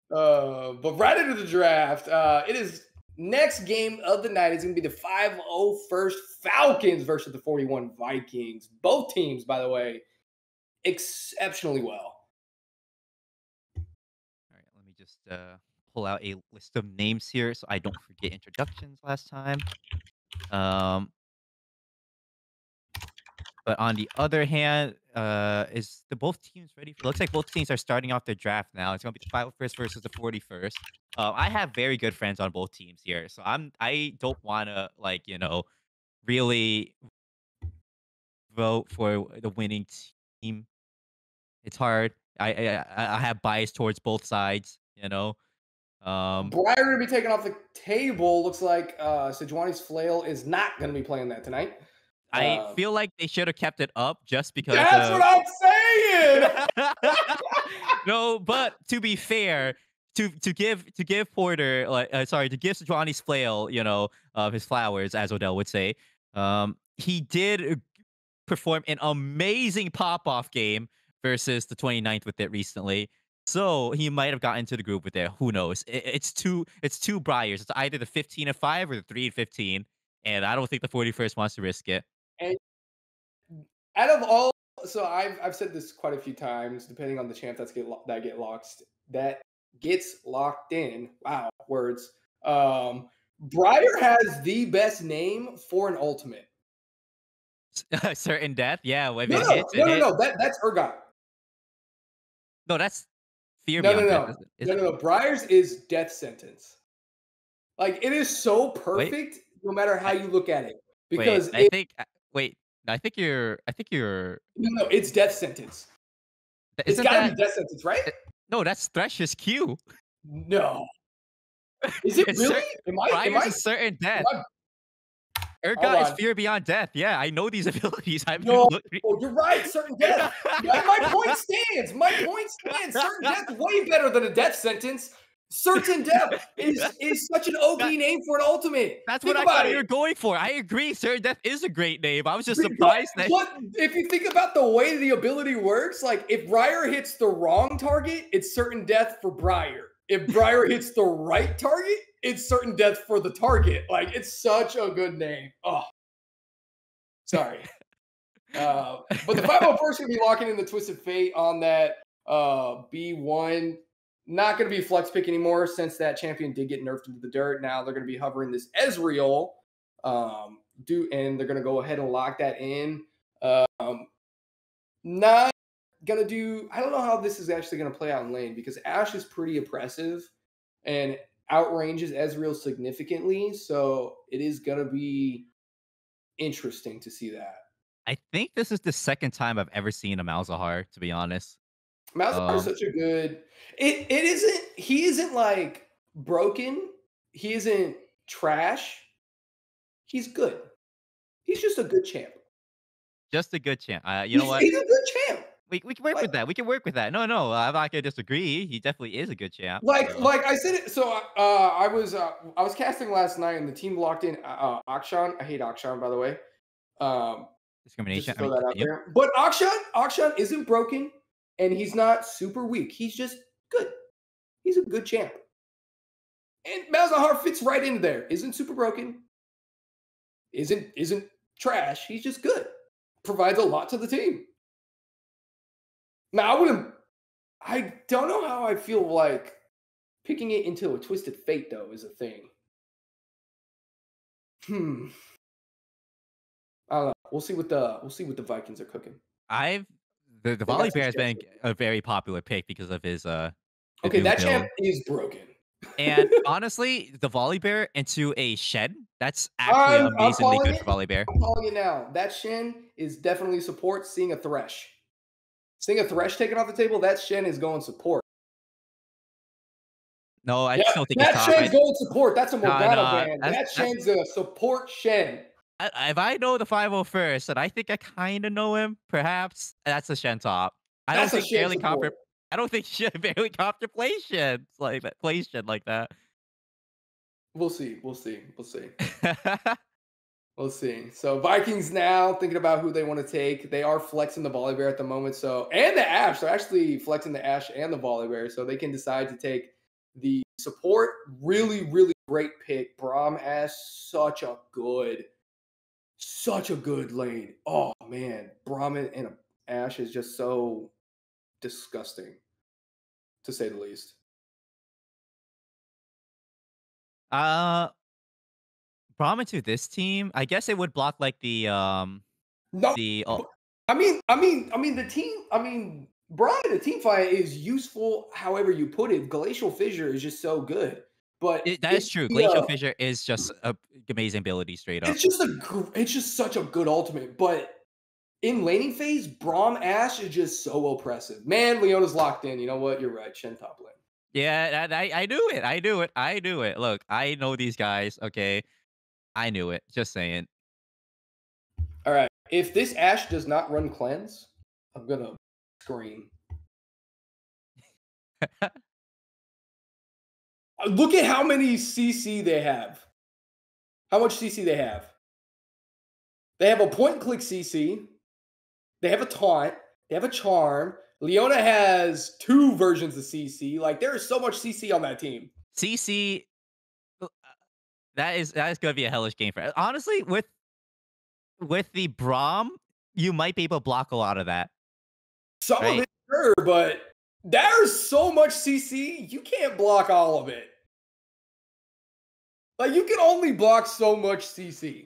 But right into the draft, it is next game of the night is going to be the 5-0 first Falcons versus the 41 Vikings. Both teams, by the way, exceptionally well. All right, let me just pull out a list of names here so I don't forget introductions last time. Um, but on the other hand, is the both teams ready? It looks like both teams are starting off their draft now. It's gonna be the 501st versus the 41st. I have very good friends on both teams here, so I don't want to really vote for the winning team. It's hard. I have bias towards both sides. Um, Breyer going to be taken off the table. Looks like Sejuani's Flail is not going to be playing that tonight. I feel like they should have kept it up just because That's what of. I'm saying. No, but to be fair, to give Porter to give Johnny's flail, his flowers, as Odell would say, he did perform an amazing pop off game versus the 29th with it recently. So he might have gotten into the group with it. Who knows? It's two Briars. It's either the 15-5 or the 3-15, and I don't think the 41st wants to risk it. And out of all, so I've said this quite a few times. Depending on the champ that gets locked in. Wow, words. Breyer has the best name for an ultimate. Certain death, yeah. If No, it no, hits, no, it no, hit. no. That's Urgot. No, that's fear No, no, beyond death, no, is no, it? no, no. Breyer's is death sentence. Like it is so Wait, perfect, no matter how I, you look at it, wait. because I think. Wait, I think you're. I think you're. no, no, it's death sentence. It's Isn't got to that? be death sentence, right? No, that's Thresh's Q. No, is it It's really? certain. Am I? Am Briar's I? is certain Am death. I hold Urgot is on. fear beyond death. Yeah, I know these abilities. I've been No, looking. you're right. Certain death. My point stands. My point stands. Certain death way better than a death sentence. Certain death is such an OP That, name for an ultimate. that's what Think I about thought you it. were going for. I agree. Certain death is a great name. I was just surprised that. But if you think about the way the ability works, like if Briar hits the wrong target, it's certain death for Briar. If Briar hits the right target, it's certain death for the target. Like it's such a good name. Oh, sorry. But the 501st going to be locking in the Twisted Fate on that B1. Not going to be flex pick anymore since that champion did get nerfed into the dirt. Now they're going to be hovering this Ezreal. And they're going to go ahead and lock that in. Not going to do, I don't know how this is actually going to play out in lane because Ashe is pretty oppressive and outranges Ezreal significantly. So it is going to be interesting to see that. I think this is the second time I've ever seen a Malzahar, to be honest. Malzahar is Um, such a good. It isn't. He isn't like broken. He isn't trash. He's good. He's just a good champ. just a good chance. You know what? He's a good champ. We can work Like with that. We can work with that. No, I'm not gonna disagree. He definitely is a good champ. like So like I said it. So I was casting last night and the team locked in Akshan. I hate Akshan, by the way. Um, just discrimination. to I throw mean, that out continue. there. But Akshan isn't broken and he's not super weak. He's just good. He's a good champ. And Malzahar fits right in there. Isn't super broken. Isn't trash. He's just good. Provides a lot to the team. Now I don't know how I feel like picking it into a Twisted Fate though is a thing. Hmm. I don't know. We'll see what the Vikings are cooking. I've the They got volley some bear has champs. been a very popular pick because of his the Okay, Doom that champ build. is broken. And honestly, the volley bear into a shed, that's actually I'm amazingly calling good it. for volley bear. I'm calling it now. That Shen is definitely support. Seeing a Thresh. Seeing a Thresh taken off the table, that Shen is going support. No, I Yeah, still think it's that top. Shen's going support. That's a No, Morgana no, ban. that's That Shen's a support Shen. if I know the 501st, and I think I kind of know him, perhaps that's a Shen top. I don't That's a think Shen barely support. copper. I don't think Shen barely copter play Shen like that. Play Shen like that. We'll see. We'll see. We'll see. We'll see. So Vikings now thinking about who they want to take. They are flexing the volley bear at the moment. So and the Ash. They're actually flexing the Ash and the volley bear. So they can decide to take The support, really, really great pick. Braum Ash, such a good lane. Oh man, Braum and Ash is just so disgusting, to say the least. Uh, Brahma to this team, I guess it would block like No, the the team. Braum in a team fight is useful. However you put it, Glacial Fissure is just so good. But that is it's true. the Glacial Fissure is just a amazing ability, straight up. it's just such a good ultimate. But in laning phase, Braum Ash is just so oppressive. Man, Leona's locked in. You know what? You're right. Shen top lane. Yeah, I knew it. I knew it. I knew it. Look, I know these guys. Okay, I knew it. Just saying. All right. If this Ash does not run cleanse, I'm gonna scream. Look at how many CC they have. How much CC they have? They have a point and click CC. They have a taunt. They have a charm. Leona has 2 versions of CC. Like there is so much CC on that team. CC, that is gonna be a hellish game for. Honestly, with the Braum, you might be able to block a lot of that, Some of right? it, sure, but there's so much CC, you can't block all of it. Like you can only block so much CC.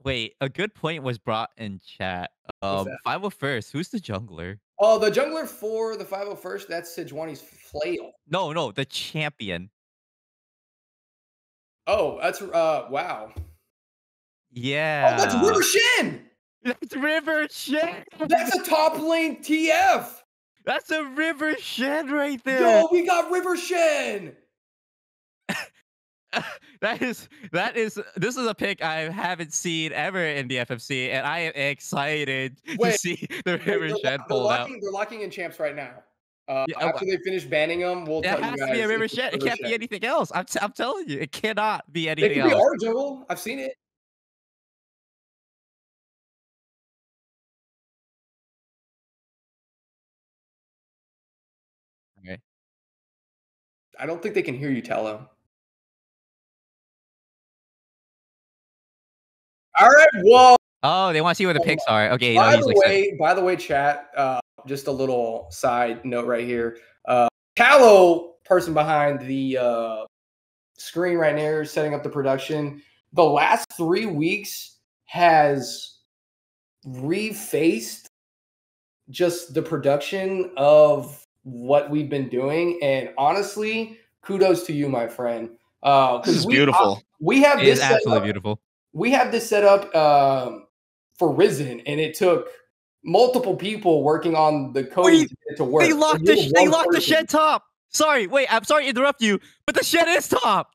Wait, a good point was brought in chat. What's that? 501st, who's the jungler? Oh, the jungler for the 501st, that's Sejuani's flail. No, the champion. Oh, that's wow. Oh, that's Yeah. River Shen. That's River Shen. That's a top lane TF. That's a River Shen right there. Yo, we got River Shen. This is a pick I haven't seen ever in the FFC, and I am excited to Wait, see the River Shen pulled out. they're locking in champs right now. Yeah, After they finish banning them, we'll it tell you has to be a guys if River it's Shen. It River can't be Shen. anything else. I'm telling you, it cannot be They anything could be else. our jungle. I've seen it. Okay. I don't think they can hear you, Tello. All right. Well, Oh, they want to see where the picks are. Okay, no, by he's like said. the way, chat. Just a little side note right here. Callow, person behind the screen right there, setting up the production. The last 3 weeks has refaced just the production of what we've been doing, and honestly, kudos to you, my friend. This is Because beautiful. we have It is this set absolutely up, beautiful. we have this set up for Risen, and it took multiple people working on the coding Wait, to get it to work. they And locked you're they one locked the person. shed top. Sorry, wait, I'm sorry to interrupt you, but the shed is top.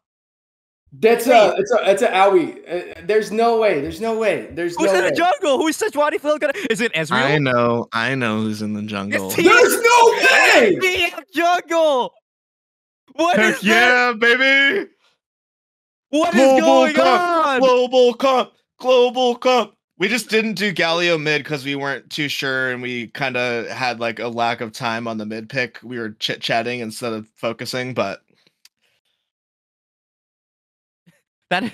That's Wait. it's a owie. There's no way. There's no way. There's Who's no in way. the jungle? Who's Sejuani Phil gonna? Is it Ezreal? I know who's in the jungle. It's There's no way. TF jungle. What Heck is that? yeah, baby! What is going on? Global Cup. We just didn't do Galio mid because we weren't too sure, and we kind of had like a lack of time on the mid pick. We were chit-chatting instead of focusing, but That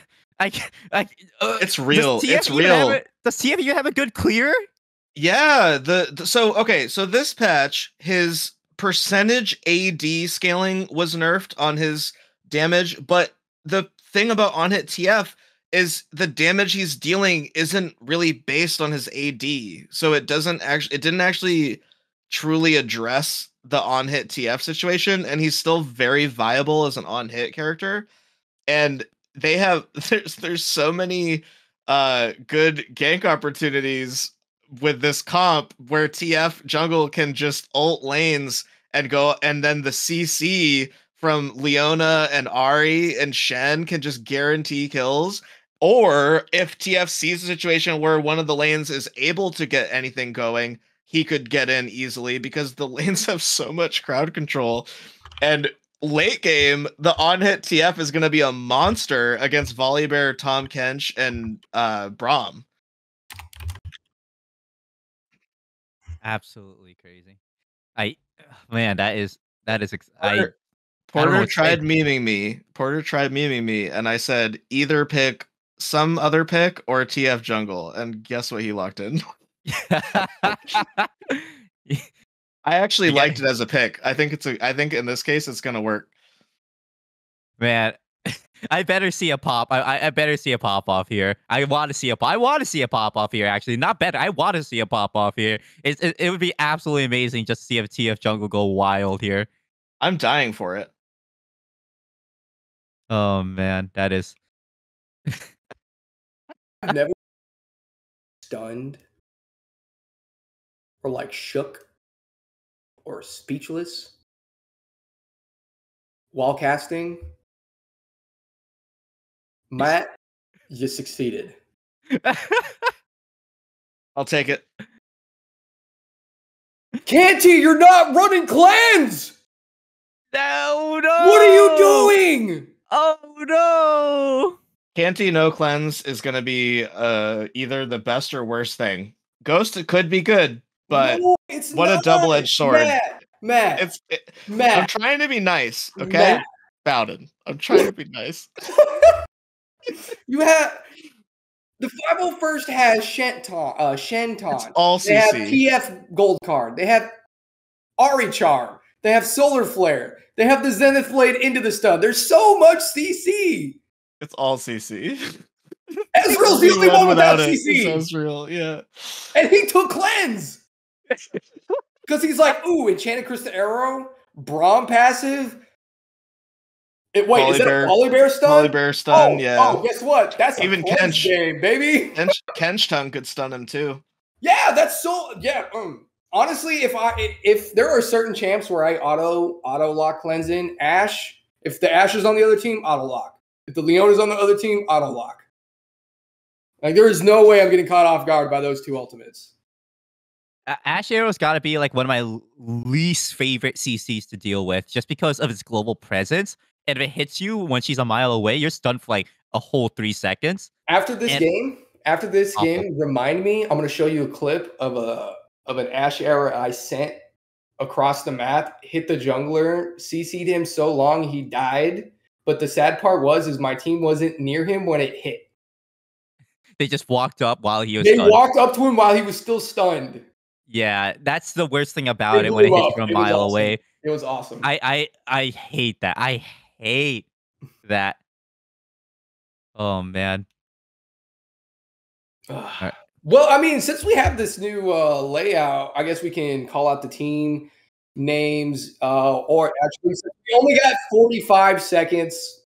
it's real. It's real. Does TF even have a good clear? Yeah, so this patch, his percentage AD scaling was nerfed on his damage, but the thing about on hit TF is the damage he's dealing isn't really based on his AD. So it didn't actually truly address the on hit TF situation, and he's still very viable as an on hit character. And they have there's so many good gank opportunities with this comp where TF jungle can just ult lanes and go, and then the CC from Leona and Ari and Shen can just guarantee kills. Or if TF sees a situation where one of the lanes is able to get anything going, he could get in easily because the lanes have so much crowd control. And late game, the on-hit TF is going to be a monster against Volibear, Tom Kench, and Braum. Absolutely crazy. Man, that is That is Porter, I don't know Porter what to say. tried memeing me. Porter tried memeing me, and I said either pick some other pick or TF jungle, and guess what he locked in? I actually You got liked it as a pick. I think I think in this case it's gonna work. man. I better see a pop. I better see a pop off here. I want to see a pop off here. Actually, not better. I want to see a pop off here. It would be absolutely amazing just to see a TF jungle go wild here. I'm dying for it. Oh man, that is. I've never stunned or like shook or speechless while casting. Matt, you succeeded. I'll take it. Canty, you're not running clans! No. What are you doing? Oh no! Canty no cleanse is gonna be either the best or worst thing. Ghost could be good, but No, it's what not. a double-edged sword. Matt, I'm trying to be nice, okay? Matt. Bowden. I'm trying to be nice. You have the 501st has Shenton. It's all They have CC. TF Gold Card. They have Ari Charm. They have Solar Flare. They have the Zenith Blade into the stun. There's so much CC. It's all CC. Ezreal's the only one without CC. It's Ezreal, yeah. And he took cleanse. Because he's like, ooh, Enchanted Crystal Arrow, Braum passive. Is that a Polybear stun? Polybear stun, yeah. Oh, guess what? That's even a cleanse Kench game, baby. Kench tongue could stun him too. Yeah, that's so. Yeah. Honestly, if there are certain champs where I auto lock cleanse in Ashe, if the Ashe is on the other team, auto lock. If the Leon is on the other team, auto lock. Like there is no way I'm getting caught off guard by those two ultimates. Ashe Arrow's got to be like one of my least favorite CCs to deal with, just because of its global presence. And if it hits you when she's a mile away, you're stunned for like a whole 3 seconds. After this game, remind me. I'm going to show you a clip of an Ashe Arrow I sent across the map. Hit the jungler, CC'd him so long he died. But the sad part is my team wasn't near him when it hit. They just walked up while he was. They walked up to him while he was still stunned. Yeah, that's the worst thing about it when it hits you from a mile away. It was awesome. I hate that. I hate that. Oh man. Right. Well, I mean, since we have this new layout, I guess we can call out the team names. Or actually, since we only got 45 seconds,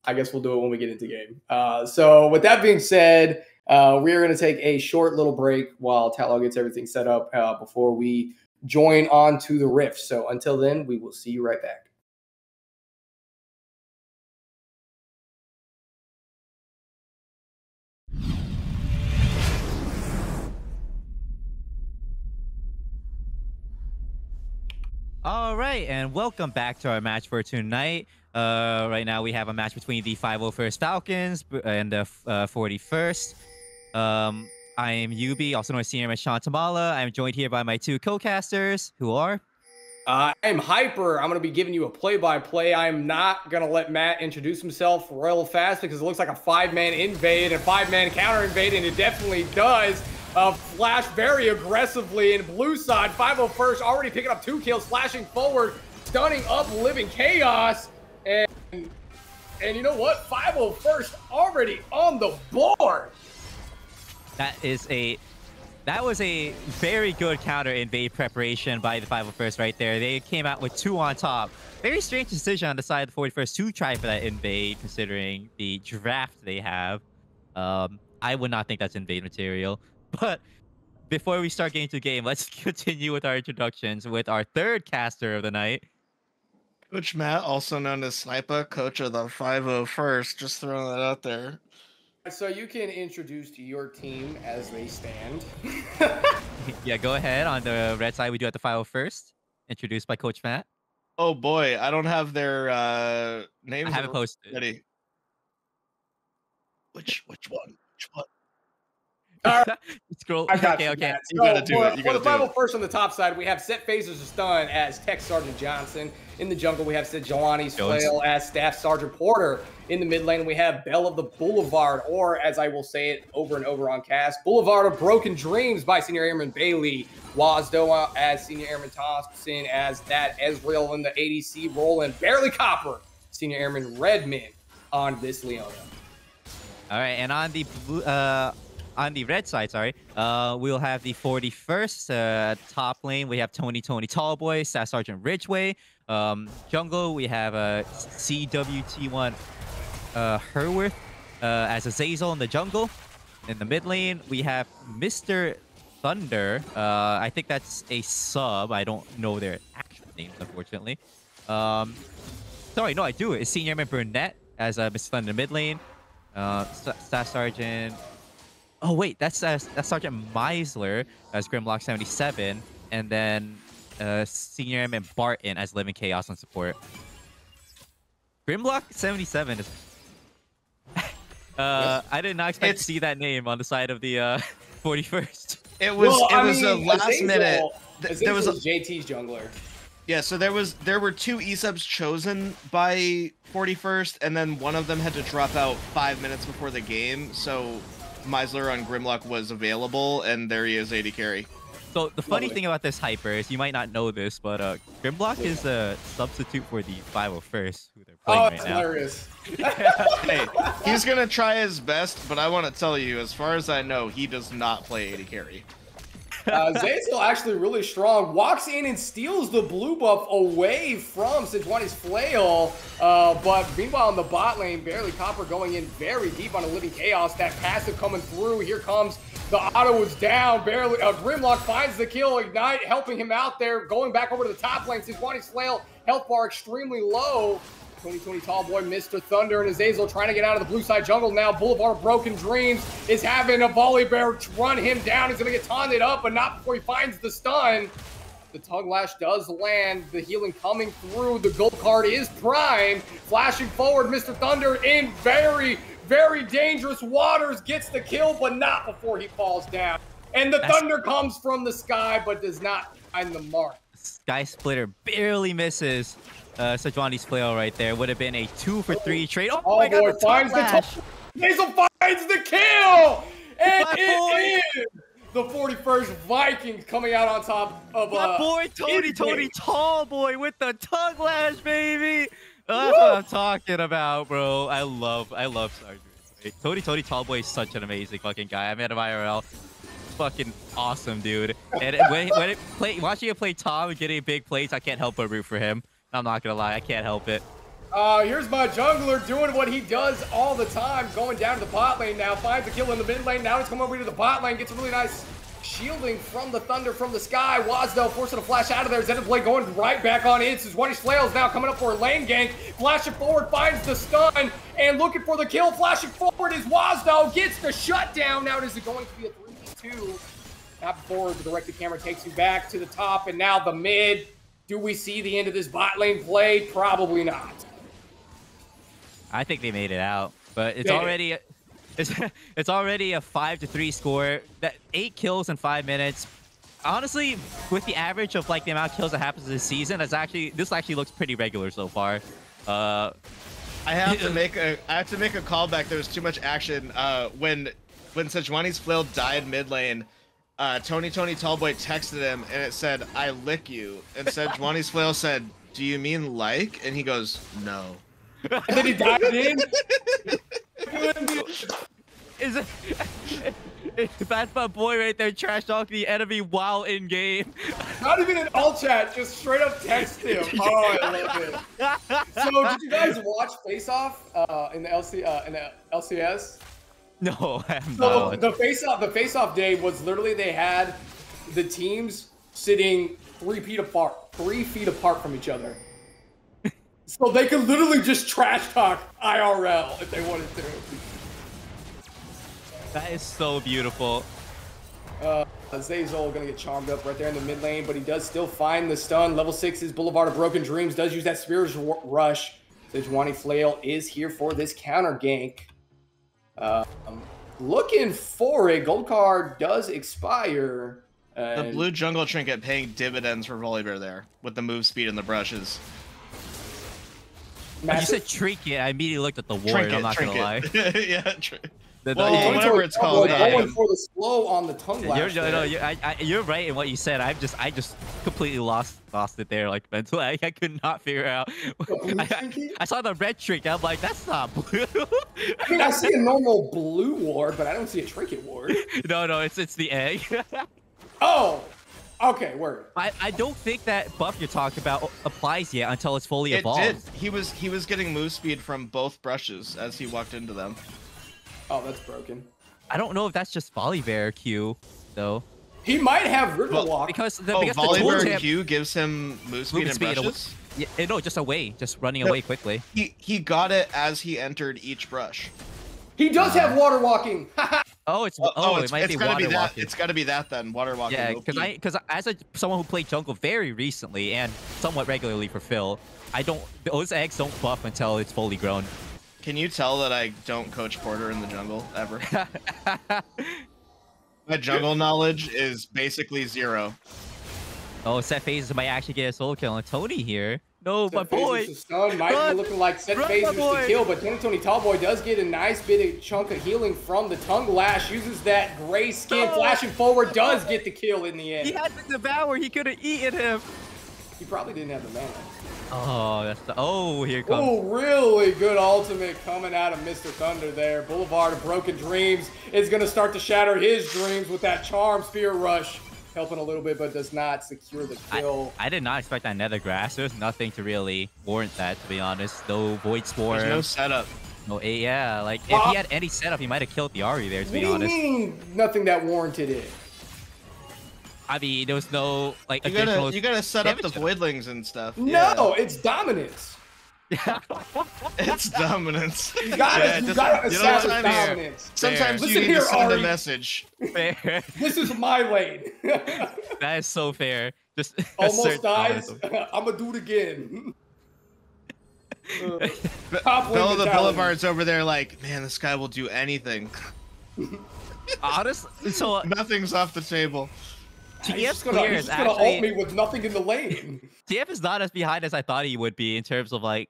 I guess we'll do it when we get into game. So with that being said, we are going to take a short little break while Tallow gets everything set up before we join on to the Rift. So until then, we will see you right back. All right, and welcome back to our match for tonight. Right now we have a match between the 501st Falcons and the 41st. I am Yubi, also known as Senior Sean Tamala. I'm joined here by my two co-casters, who are... I'm Hyper. I'm going to be giving you a play-by-play. I'm not going to let Matt introduce himself real fast because it looks like a 5-man invade and 5-man counter invade, and it definitely does. Flash very aggressively in blue side. 501st already picking up 2 kills, flashing forward, stunning up Living Chaos. And you know what? 501st already on the board. That was a very good counter invade preparation by the 501st right there. They came out with 2 on top. Very strange decision on the side of the 41st to try for that invade, considering the draft they have. I would not think that's invade material. But before we start getting to the game, let's continue with our introductions with our third caster of the night. Coach Matt, also known as Sniper, coach of the 501st. Just throwing that out there. So you can introduce to your team as they stand. Yeah, go ahead. On the red side, we do have the 501st, introduced by Coach Matt. Oh boy, I don't have their names. I haven't posted. Ready. Which one? Which one? All right. Scroll. I got Okay, you, okay. Matt. You gotta do for, it. You for gotta the do 501st first on the top side, we have Set Phasers of Stun as Tech Sergeant Johnson. In the jungle, we have Sejuani's Flail as Staff Sergeant Porter. In the mid lane, we have Belle of the Boulevard, or as I will say it over and over on cast, Boulevard of Broken Dreams by Senior Airman Bailey. Wazdoa as Senior Airman Thompson, as that Ezreal in the ADC role, and Barely Copper, Senior Airman Redmond on this Leona. All right, and on the blue, on the red side, sorry, we'll have the 41st top lane. We have Tony Tallboy, Staff Sergeant Ridgeway. Jungle, we have CWT1 Herworth as Azazel in the jungle. In the mid lane, we have Mr. Thunder. I think that's a sub. I don't know their actual names, unfortunately. Sorry, no, I do. It's Senior Airman Burnett as Mr. Thunder mid lane. Staff Sergeant. Oh wait, that's Sergeant Meisler as Grimlock 77, and then Senior Airman Barton as Living Chaos on support. Grimlock 77 is. I did not expect to see that name on the side of the 41st. It was a last Azazel, minute. There was JT's jungler. Yeah, so there were 2 E-subs chosen by 41st, and then one of them had to drop out 5 minutes before the game, so Meisler on Grimlock was available, and there he is, AD carry. So the funny thing about this hyper is you might not know this, but Grimlock is a substitute for the 501st, who they're playing right now. Hilarious. Hey, he's gonna try his best, but I want to tell you, as far as I know, he does not play AD carry. Zazel actually really strong. Walks in and steals the blue buff away from Sejuani's Flail. But meanwhile, in the bot lane, Barely Copper going in very deep on a Living Chaos. That passive coming through. Here comes the auto is down. Barely Grimlock finds the kill. Ignite helping him out there. Going back over to the top lane. Sejuani's Flail health bar extremely low. Tony Tallboy, Mr. Thunder, and Azazel trying to get out of the blue side jungle now. Boulevard of Broken Dreams is having a volley bear run him down. He's going to get taunted up, but not before he finds the stun. The Tongue Lash does land. The healing coming through. The gold card is prime. Flashing forward, Mr. Thunder in very, very dangerous waters. Gets the kill, but not before he falls down. And the thunder comes from the sky, but does not find the mark. Sky Splitter barely misses. Sejuani's Flail right there would have been a 2 for 3 trade. Oh my boy, God, finds the Zazel finds the kill, and it is the 41st Vikings coming out on top of my boy Tony Tallboy with the tongue lash, baby. That's what I'm talking about, bro. I love Sergeant. Tony Tallboy is such an amazing fucking guy. I met him IRL. Fucking awesome, dude. And watching him play Tom and getting big plays, I can't help but root for him. I'm not gonna lie, I can't help it. Here's my jungler doing what he does all the time, going down to the bot lane now, finds a kill in the mid lane, now he's coming over to the bot lane, gets a really nice shielding from the thunder from the sky. Wasdo forcing a flash out of there, Zenith going right back on in. Sejuani's Flail is now coming up for a lane gank, flashing forward, finds the stun, and looking for the kill, flashing forward is Wasdo, gets the shutdown. Now is it going to be a 3v2? Not before the directed camera takes you back to the top, and now the mid. Do we see the end of this bot lane play? Probably not. I think they made it out, but it's already it's already a 5-3 score. That 8 kills in 5 minutes. Honestly, with the average of like the amount of kills that happens this season, this actually looks pretty regular so far. I have to make a callback. There was too much action when Sejuani's Flail died mid lane. Tony Tallboy texted him and it said, "I lick you." And Sejuani's Flail said, "Do you mean like?" And he goes, "No." And then he died in. Is it? That's my boy right there, trash talking the enemy while in game. Not even an alt chat, just straight up text him. Oh, I love it. So, did you guys watch Face Off in the LCS? No, I have So not. the face off day was literally they had the teams sitting 3 feet apart from each other. So they could literally just trash talk IRL if they wanted to. That is so beautiful. Zazel gonna get charmed up right there in the mid lane, but he does still find the stun. Level 6's Boulevard of Broken Dreams does use that Spear's Rush. Sejuani Flail is here for this counter gank. Looking for it. Gold card does expire. The blue jungle trinket paying dividends for Volibear there with the move speed and the brushes. You said trinket. I immediately looked at the ward. I'm not gonna lie. Yeah, well, whatever it's called. Going for the slow on the tongue lash. You're right in what you said. I just completely lost it there, like mentally. I could not figure out. I saw the red trinket. I'm like, that's not blue. I mean, I see a normal blue ward, but I don't see a trinket ward. No, it's the egg. Oh, okay, word. I don't think that buff you're talking about applies yet until it's fully evolved. It did. He was getting move speed from both brushes as he walked into them. Oh, that's broken. I don't know if that's just Volibear Q, though. He might have Riverwalk. Because Volibear Q gives him move speed and brushes? Yeah, no, just away. Just running away quickly. He got it as he entered each brush. He does have water walking. It might be water walking. It's got to be that then, water walking. Yeah, because as someone who played jungle very recently and somewhat regularly for Phil, those eggs don't buff until it's fully grown. Can you tell that I don't coach Porter in the jungle ever? My jungle knowledge is basically 0. Oh, Set Phases might actually get a solo kill on Tony here. No, Set my boy. Might be looking like Set Phases to kill, but Tony Tallboy does get a nice bit of chunk of healing from the tongue lash. Uses that gray skin, flashing forward, does get the kill in the end. He had to devour. He could have eaten him. He probably didn't have the mana. Oh, here comes. Oh, really good ultimate coming out of Mr. Thunder there. Boulevard of Broken Dreams is going to start to shatter his dreams with that Charm Spear Rush. Helping a little bit, but does not secure the kill. I did not expect that Nether Grass. There's nothing to really warrant that, to be honest. No Void Spore. There's no setup. No, yeah, like if he had any setup, he might have killed the Ari there, to be honest. What do you mean nothing that warranted it? I mean, there was no like you gotta set up the voidlings and stuff. No, it's dominance. It's dominance. You gotta establish dominance. Sometimes you need to send a message. Fair. This is my lane. That is so fair. Just almost dies. I'm gonna do it again. Bella the Boulevard's over there like, man, this guy will do anything. Honestly, so nothing's off the table. TF's he's gonna ult me with nothing in the lane. TF is not as behind as I thought he would be in terms of like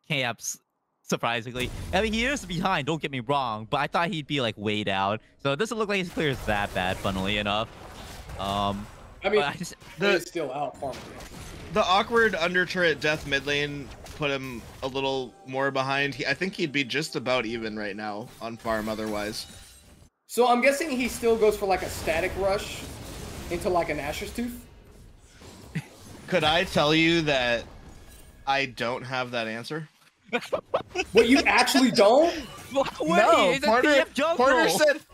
camps, surprisingly. I mean, he is behind, don't get me wrong, but I thought he'd be like way down. So it doesn't look like his clear is that bad, funnily enough. I mean, he's still out farming. The awkward under turret death mid lane put him a little more behind. I think he'd be just about even right now on farm otherwise. So I'm guessing he still goes for like a static rush into like an Asher's Tooth? Could I tell you that I don't have that answer? What, you actually don't? No,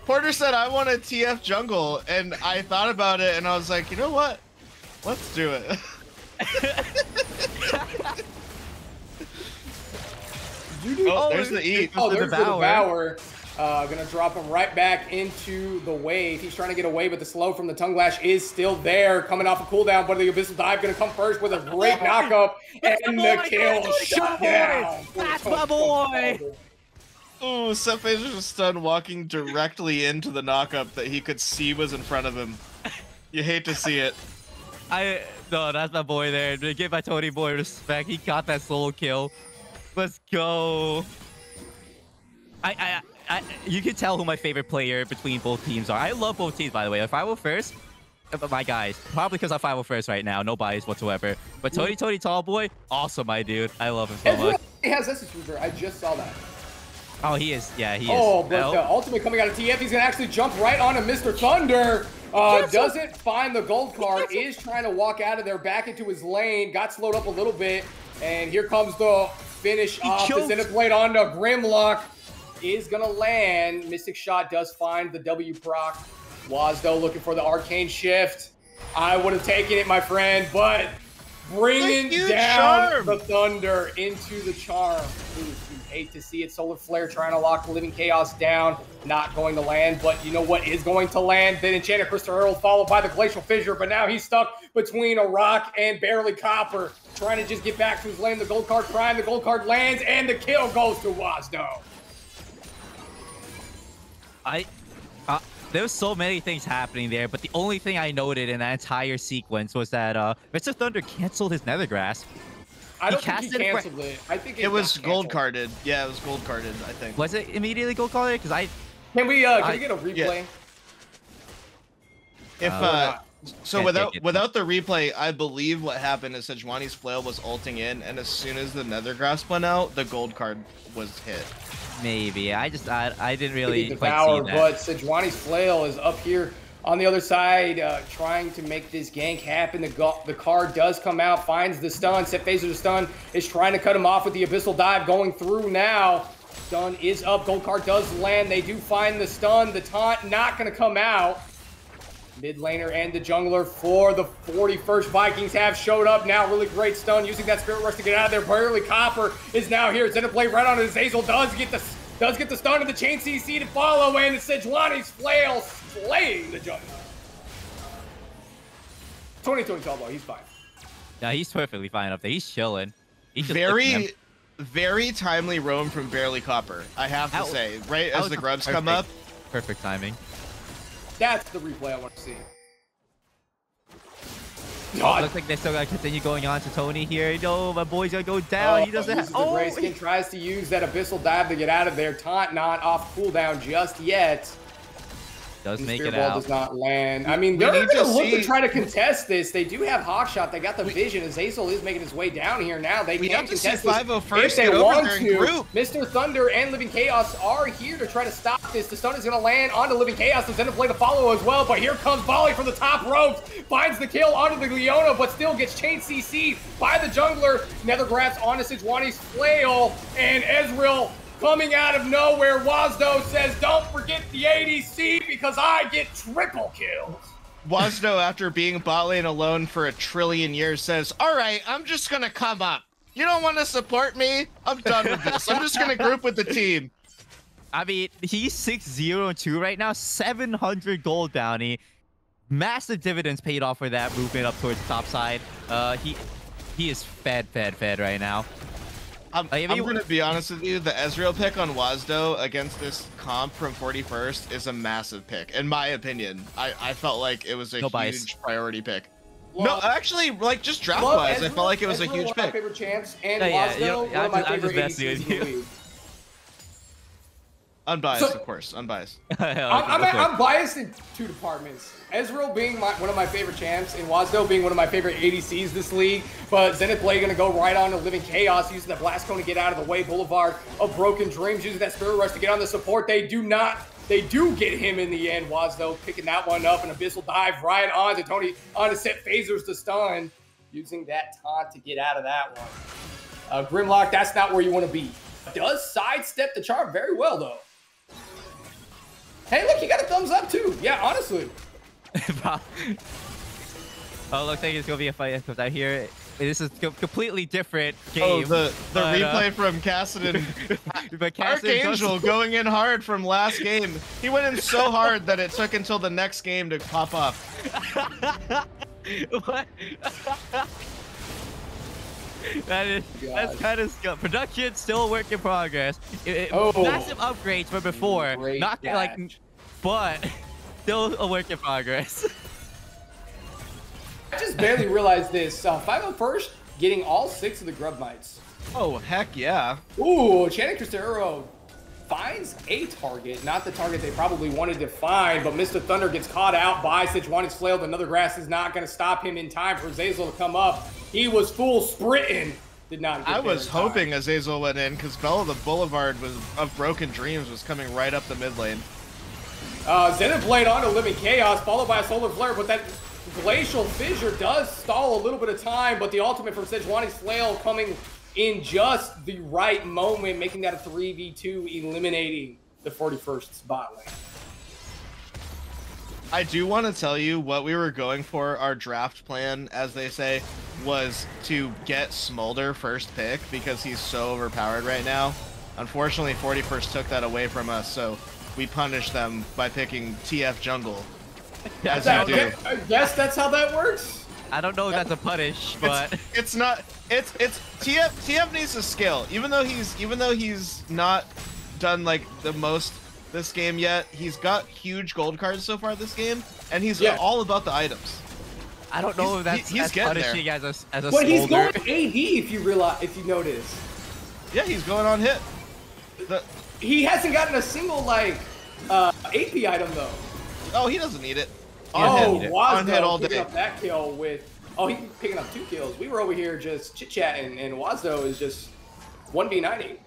Porter said I want a TF jungle, and I thought about it, and I was like, you know what? Let's do it. There's the eat. Oh, there's the devour. Gonna drop him right back into the wave. He's trying to get away, but the slow from the tongue lash is still there, coming off a cooldown. But the abyssal dive gonna come first with a great knockup and the kill shut down. That's my boy. Oh, Sepphase was stunned walking directly into the knockup that he could see was in front of him. You hate to see it. No, that's my boy there. Give my Tony boy respect. He got that solo kill. Let's go. You can tell who my favorite player between both teams are. I love both teams, by the way. If I were first, my guys, probably because I'm 5 first right now, no bias whatsoever. But Tony Tallboy, awesome, my dude. I love him so much. He has this shooter. I just saw that. Oh, he is. Yeah, he is. Oh, but the ultimate coming out of TF, he's gonna actually jump right onto Mr. Thunder. Doesn't find the gold card. Is trying to walk out of there, back into his lane. Got slowed up a little bit, and here comes the finish off. The Zenith Blade onto Grimlock. Is gonna land. Mystic Shot does find the W proc. Wasdo looking for the arcane shift. I would have taken it, my friend, but bringing down the Thunder into the charm. Ooh, you hate to see it. Solar Flare trying to lock Living Chaos down. Not going to land, but you know what is going to land? Then Enchanted Crystal Earl followed by the Glacial Fissure, but now he's stuck between a rock and barely copper. Trying to just get back to his lane. The gold card prime, the gold card lands, and the kill goes to Wasdo. I there was so many things happening there, but the only thing I noted in that entire sequence was that Mr. Thunder canceled his Nether Grasp. I don't think he canceled it. I think it was gold carded. Yeah, it was gold carded, I think. Was it immediately gold carded? Because Can we get a replay? Yeah. Without the replay, I believe what happened is Sejuani's flail was ulting in, and as soon as the Nether Grasp went out, the gold card was hit. Maybe. I didn't really devour, quite see that. But Sejuani's flail is up here on the other side, trying to make this gank happen. The card does come out, finds the stun. Set phaser to stun, is trying to cut him off with the abyssal dive going through now. Stun is up. Gold card does land. They do find the stun. The taunt not going to come out. Mid laner and the jungler for the 41st Vikings have showed up now. Really great stun using that Spirit Rush to get out of there. Barely Copper is now here. Xenoblade right on his Azazel does get the stun and the chain CC to follow, and Sejuani's flail slaying the jungler. 2020 Talbot, he's fine. Yeah, he's perfectly fine up there. He's chilling. He's just very timely roam from Barely Copper, I have to say. Right as the grubs come up. Perfect timing. That's the replay I want to see. Looks like they're still gonna continue going on to Tony here. No, my boy's gonna go down. He doesn't have. Oh, Grayskin tries to use that abyssal dive to get out of there. Taunt not off cooldown just yet. Does make it ball out. does not land. I mean, they're going to look to try to contest this. They do have Hawkshot. They got the vision. Azazel is making his way down here now. They can contest this if they want to. Mr. Thunder and Living Chaos are here to try to stop this. The stun is going to land onto Living Chaos. The Xenoblade to follow as well, but here comes Volley from the top ropes. Finds the kill onto the Leona, but still gets chain CC by the jungler. Nether grabs onto Sejuani's flail, and Ezreal coming out of nowhere. Wazdo says, don't forget the ADC because I get triple kills. Wazdo, after being bot lane alone for 1 trillion years, says, all right, I'm just going to come up. You don't want to support me? I'm done with this. I'm just going to group with the team. I mean, he's 6-0-2 right now, 700 gold bounty. Massive dividends paid off for that movement up towards the top side. He is fed right now. I'm going to be honest with you. The Ezreal pick on Wazdo against this comp from 41st is a massive pick, in my opinion. I felt like it was a huge priority pick. Well, no, actually, like, just draft-wise, I felt like it was a huge pick. My favorite champs, and Wazdo, one of my favorite ADCs in the league. Unbiased, of course. Unbiased. I'm biased in 2 departments. Ezreal being one of my favorite champs, and Wazdo being one of my favorite ADCs this league. But Xenoblade going to go right on to Living Chaos, using the Blast Cone to get out of the way. Boulevard of Broken Dreams, using that Spirit Rush to get on the support. They do get him in the end. Wazdo picking that one up, and Abyssal Dive right on to Tony, on to set phasers to stun, using that taunt to get out of that one. Grimlock, that's not where you want to be. Does sidestep the charm very well, though. Hey, look, he got a thumbs up, too. Yeah, honestly. Oh, looks like it's going to be a fight out here. This is a completely different game. Oh, the replay from Kassadin. Archangel going in hard from last game. He went in so hard that it took until the next game to pop off. What? That's kind of skill. Production still a work in progress. Massive upgrades from before, not like, but still a work in progress. I just barely realized this. 501st getting all 6 of the Grub Mites. Oh heck yeah! Ooh, Channing Cristero finds a target, not the target they probably wanted to find, but Mr. Thunder gets caught out by Sejuani's flail. Another grass is not going to stop him in time for Azazel to come up. He was full sprinting. Did not get I was hoping Azazel went in because Bella the Boulevard of Broken Dreams was coming right up the mid lane. Xenoblade onto Living Chaos, followed by a Solar Flare, but that Glacial Fissure does stall a little bit of time, but the ultimate from Sejuani's flail coming in just the right moment, making that a 3v2, eliminating the 41st bot lane. I do want to tell you what we were going for. Our draft plan, as they say, was to get Smolder first pick because he's so overpowered right now. Unfortunately, 41st took that away from us, so we punished them by picking TF Jungle. As you do. I guess that's how that works. I don't know if that's a punish, but it's not. It's TF needs to scale. Even though he's not done like the most this game yet. He's got huge gold cards so far this game, and he's all about the items. I don't know if that's he's as getting punishing there. as a But he's smolder. going AD if you realize, if you notice. Yeah, he's going on hit. He hasn't gotten a single like AP item though. Oh, he doesn't need it. Oh, On Wazdo hit all picking day. up that kill with. Oh, he's picking up 2 kills. We were over here just chit chatting, and Wazdo is just 1v90.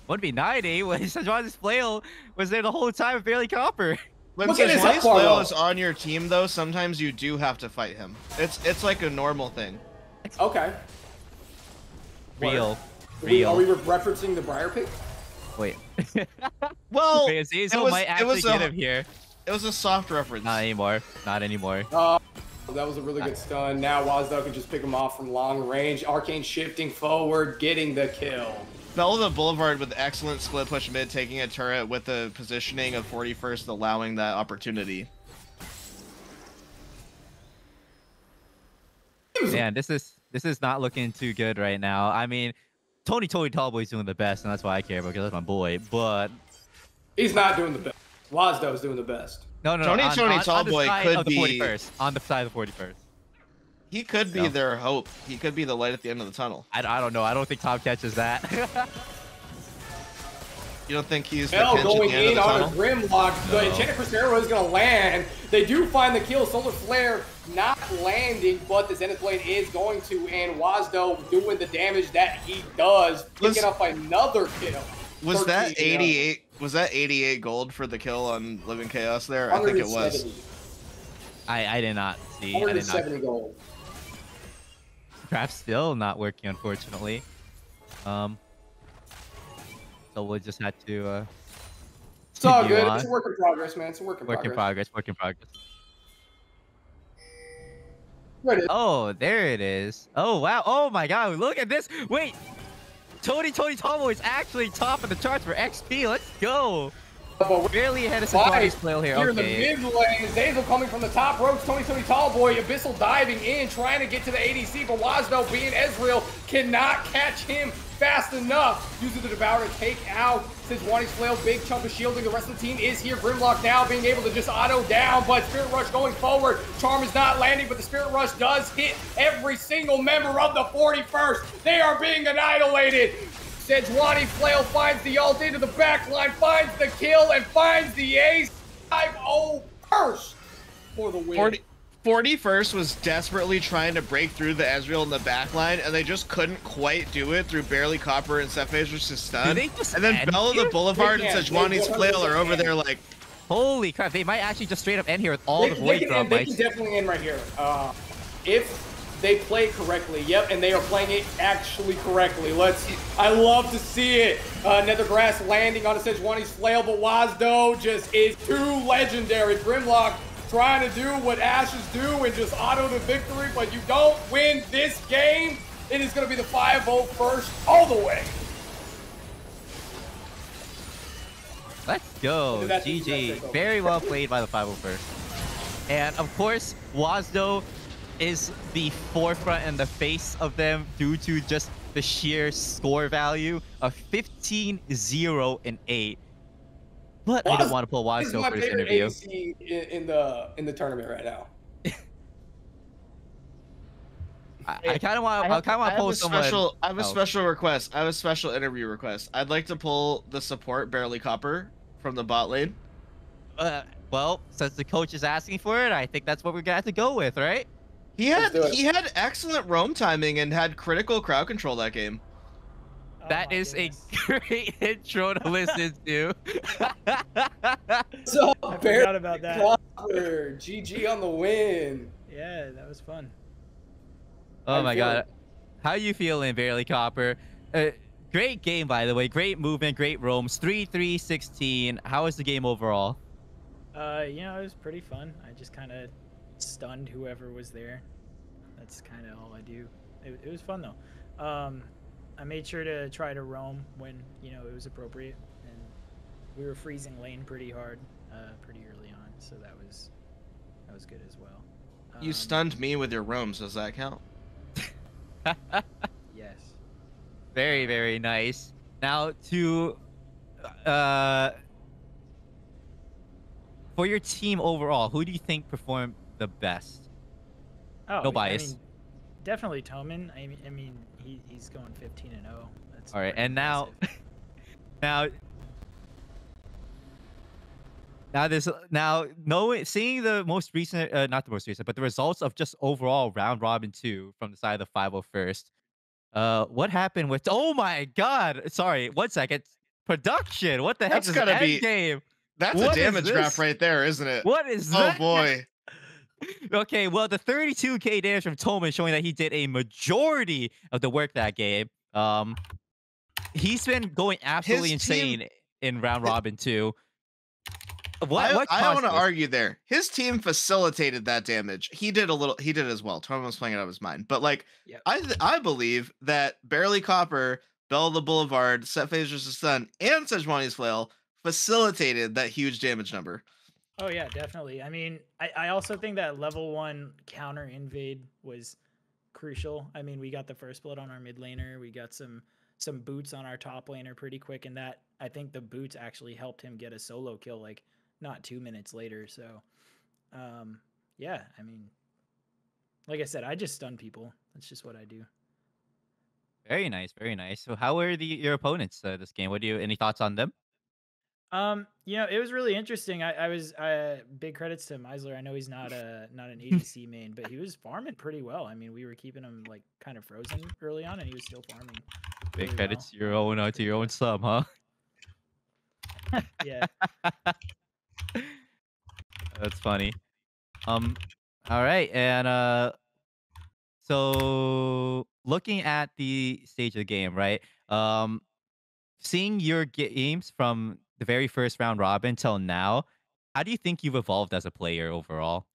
1v90 when Sejuani's flail was there the whole time with barely copper. When Look at his Sejuani's up bar, flail though. is on your team, though, sometimes you do have to fight him. It's like a normal thing. Okay. Real. Are we referencing the Briar pick? Wait. Well, Azazel might actually get him here. It was a soft reference. Not anymore. Not anymore. That was a really good stun. Now Wazdo can just pick him off from long range. Arcane shifting forward, getting the kill. Bell of the Boulevard with excellent split push mid, taking a turret with the positioning of 41st, allowing that opportunity. Man, this is not looking too good right now. I mean, Tony Tallboy's doing the best, and that's why I care because that's my boy. But He's not doing the best. Wazdo's doing the best. no, Tony Tallboy could be 41st. On the side of the 41st. He could be their hope. He could be the light at the end of the tunnel. I don't know. I don't think Tom catches that. You don't think he's the Bell catch at going the end of in the on a tunnel? Grimlock. The Enchanted Crusader is going to land. They do find the kill. Solar Flare not landing, but the Zenith Blade is going to. And Wazdo doing the damage that he does, picking up another kill. Was that 13, 88? Was that 88 gold for the kill on Living Chaos there? I think it was. 170. I did not see. I did not. 170 gold. Craft's still not working, unfortunately. So we'll just have to. It's all continue good. on. It's a work in progress, man. It's a work in progress. Work in progress. There it is. Oh, there it is. Oh wow. Oh my God. Look at this. Wait. Tony Tomo is actually top of the charts for XP. Let's go. But we're Barely ahead of Sejuani's flail here. here Okay. in the mid lane. Zazel coming from the top ropes. Tony Tallboy, Abyssal diving in, trying to get to the ADC, but Wazdo, being Ezreal, cannot catch him fast enough. Using the Devourer to take out Sejuani's flail. Big chunk of shielding. The rest of the team is here. Grimlock now being able to just auto down, but Spirit Rush going forward. Charm is not landing, but the Spirit Rush does hit every single member of the 41st. They are being annihilated. Sejuani Flail finds the ult into the backline, finds the kill, and finds the ace. 5-0 first for the win. 41st was desperately trying to break through the Ezreal in the backline, and they just couldn't quite do it through barely Copper and Sephaser's stun. And then Bell of the Boulevard and Sejuani's Flail are over there like, Holy crap! They might actually just straight up end here with all the void drop They bites. can definitely end right here. If they play correctly, yep, and they are playing it actually correctly. I love to see it. Nethergrass landing on a Sejuani's Flail, but Wazdo just is too legendary. Grimlock trying to do what Ashes do and just auto the victory, but you don't win this game. It is going to be the 5-0 first all the way. Let's go. That's GG. over. Very well played by the 501st. And of course, Wazdo is the forefront and the face of them due to just the sheer score value of 15, 0, and 8. But I don't want to pull This is Wazdo my for this favorite interview. AC in the tournament right now. I kind of want to pull someone. I have a special request. I have a special interview request. I'd like to pull the support Barely Copper from the bot lane. Well, since the coach is asking for it, I think that's what we're gonna have to go with, right? He had excellent roam timing and had critical crowd control that game. That is a great intro to listen to. So, I forgot about that. Copper, GG on the win. Yeah, that was fun. Oh my God. How you feeling, Barely Copper? Great game, by the way. Great movement, great roams. 3-3-16. How was the game overall? You know, it was pretty fun. I just kind of stunned whoever was there. That's kind of all I do. It was fun though. I made sure to try to roam when, you know, it was appropriate, and we were freezing lane pretty hard, pretty early on, so that was good as well. You stunned me with your roams. Does that count? Yes. Very, very nice. Now to for your team overall, who do you think performed the best? Oh, No I bias. mean, definitely Toman. I mean, he's going 15-0. That's All right, pretty and now, impressive. now, now, knowing seeing the most recent, not the most recent, but the results of just overall round robin 2 from the side of the 501st. What happened with? Oh my God! Sorry, 1 second. Production. What the heck That's is gotta end be game? that's a What is damage graph this? right there, isn't it? What is Oh that? boy. Okay, well, the 32k damage from Tolman showing that he did a majority of the work that game. He's been going absolutely His team insane in round hi- robin 2. I What I want caused to this? argue there. His team facilitated that damage. He did as well. Tormund was playing it out of his mind. But like Yep. I believe that Barely Copper, Bell of the Boulevard, Set Phasers the Sun, and Sejuani's Flail facilitated that huge damage number. Oh yeah, definitely. I mean, I also think that level 1 counter invade was crucial. I mean, we got the first blood on our mid laner. We got some boots on our top laner pretty quick, and that I think the boots actually helped him get a solo kill like not 2 minutes later. So, yeah, I mean, like I said, I just stun people. That's just what I do. Very nice, very nice. So, how were your opponents this game? What do you any thoughts on them? It was really interesting. I was big credits to Meisler. I know he's not an ADC main, but he was farming pretty well. I mean, we were keeping him like kind of frozen early on, and he was still farming Big really well. credits to your own to Pretty your own impressed. sub, huh? Yeah. That's funny. Um, all right, and so looking at the stage of the game, right? Seeing your games from the very first round robin till now, how do you think you've evolved as a player overall?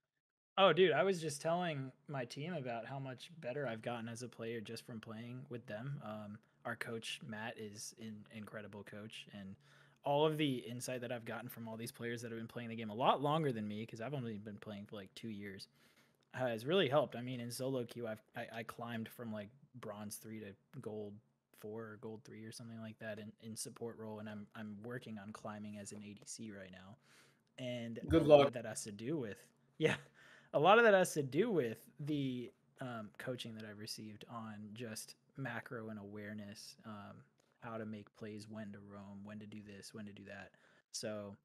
Oh, dude, I was just telling my team about how much better I've gotten as a player just from playing with them. Our coach Matt is an incredible coach, and all of the insight that I've gotten from all these players that have been playing the game a lot longer than me, because I've only been playing for like 2 years, has really helped. I mean, in solo queue, I climbed from like bronze 3 to gold 4 or gold 3 or something like that in support role, and I'm working on climbing as an ADC right now, and a Good lot luck. of that has to do with yeah, a lot of that has to do with the coaching that I've received on just macro and awareness, how to make plays, when to roam, when to do this, when to do that. So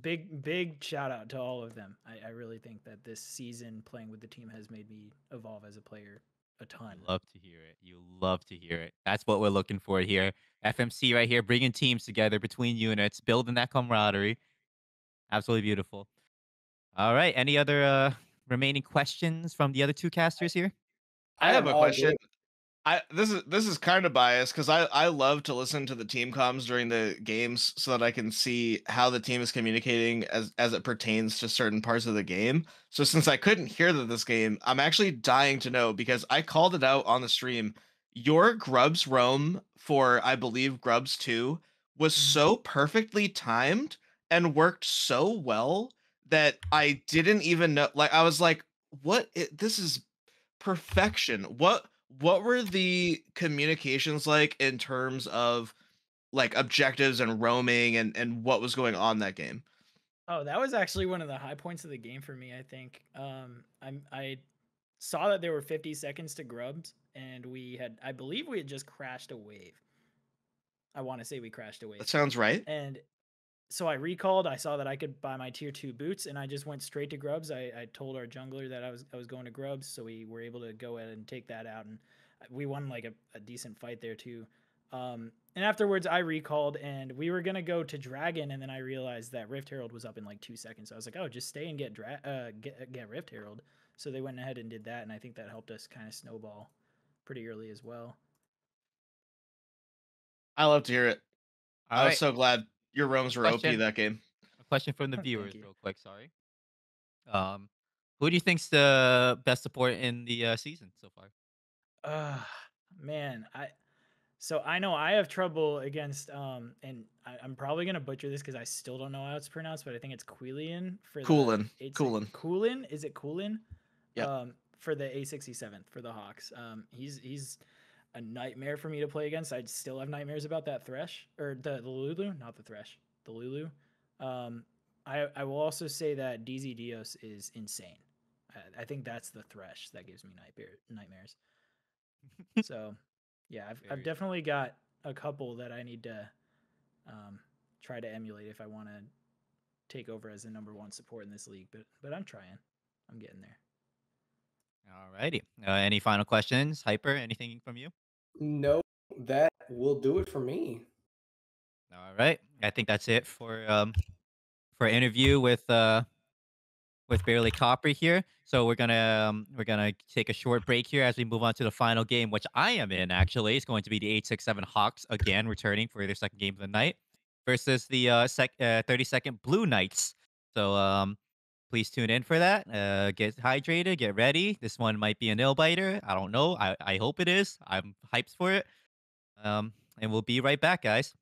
big shout out to all of them. I really think that this season playing with the team has made me evolve as a player a ton. You love to hear it. You love to hear it. That's what we're looking for here. FMC right here, bringing teams together between units, building that camaraderie. Absolutely beautiful. All right. Any other remaining questions from the other two casters here? I I have am a all question. good. This is kind of biased because I love to listen to the team comms during the games so that I can see how the team is communicating as it pertains to certain parts of the game. So since I couldn't hear that this game, I'm actually dying to know because I called it out on the stream. Your Grubs roam for I believe Grubs 2 was Mhm. so perfectly timed and worked so well that I didn't even know, like I was like, this is perfection. What were the communications like in terms of like objectives and roaming and what was going on that game? Oh, that was actually one of the high points of the game for me, I think. I saw that there were 50 seconds to grubs, and I believe we had just crashed a wave. I want to say we crashed a That wave. sounds right. And so I recalled, I saw that I could buy my tier 2 boots, and I just went straight to grubs. I told our jungler that I was going to grubs, so we were able to go ahead and take that out, and we won like a decent fight there too. And afterwards I recalled, and we were gonna go to dragon, and then I realized that Rift Herald was up in like 2 seconds. So I was like, oh, just stay and get Rift Herald. So they went ahead and did that, and I think that helped us kind of snowball pretty early as well. I love to hear it. All I was right. so glad your roams were OP Question. that game. A question from the Thank viewers, you. real quick. Sorry. Um, who do you think's the best support in the season so far? Uh man, I know I have trouble against and I'm probably gonna butcher this because I still don't know how it's pronounced, but I think it's Quilian for the Coolin. it's a Coolin. Coolin. Is it Coolin? Yep. For the A67 for the Hawks. He's a nightmare for me to play against. I still have nightmares about that Thresh or the Lulu, not the Thresh, the Lulu. Um, I will also say that DZ Dios is insane. I think that's the Thresh that gives me nightmares. So, yeah, I've Very definitely got a couple that I need to try to emulate if I want to take over as the #1 support in this league. But I'm trying. I'm getting there. Alrighty. Any final questions, Hyper? Anything from you? No, that will do it for me. All right. I think that's it for interview with Barely Copper here. So we're gonna take a short break here as we move on to the final game, which I am in actually. It's going to be the 867 Hawks again returning for their second game of the night versus the 30-second Blue Knights. So please tune in for that. Get hydrated, get ready. This one might be a nail biter. I don't know. I hope it is. I'm hyped for it. And we'll be right back, guys.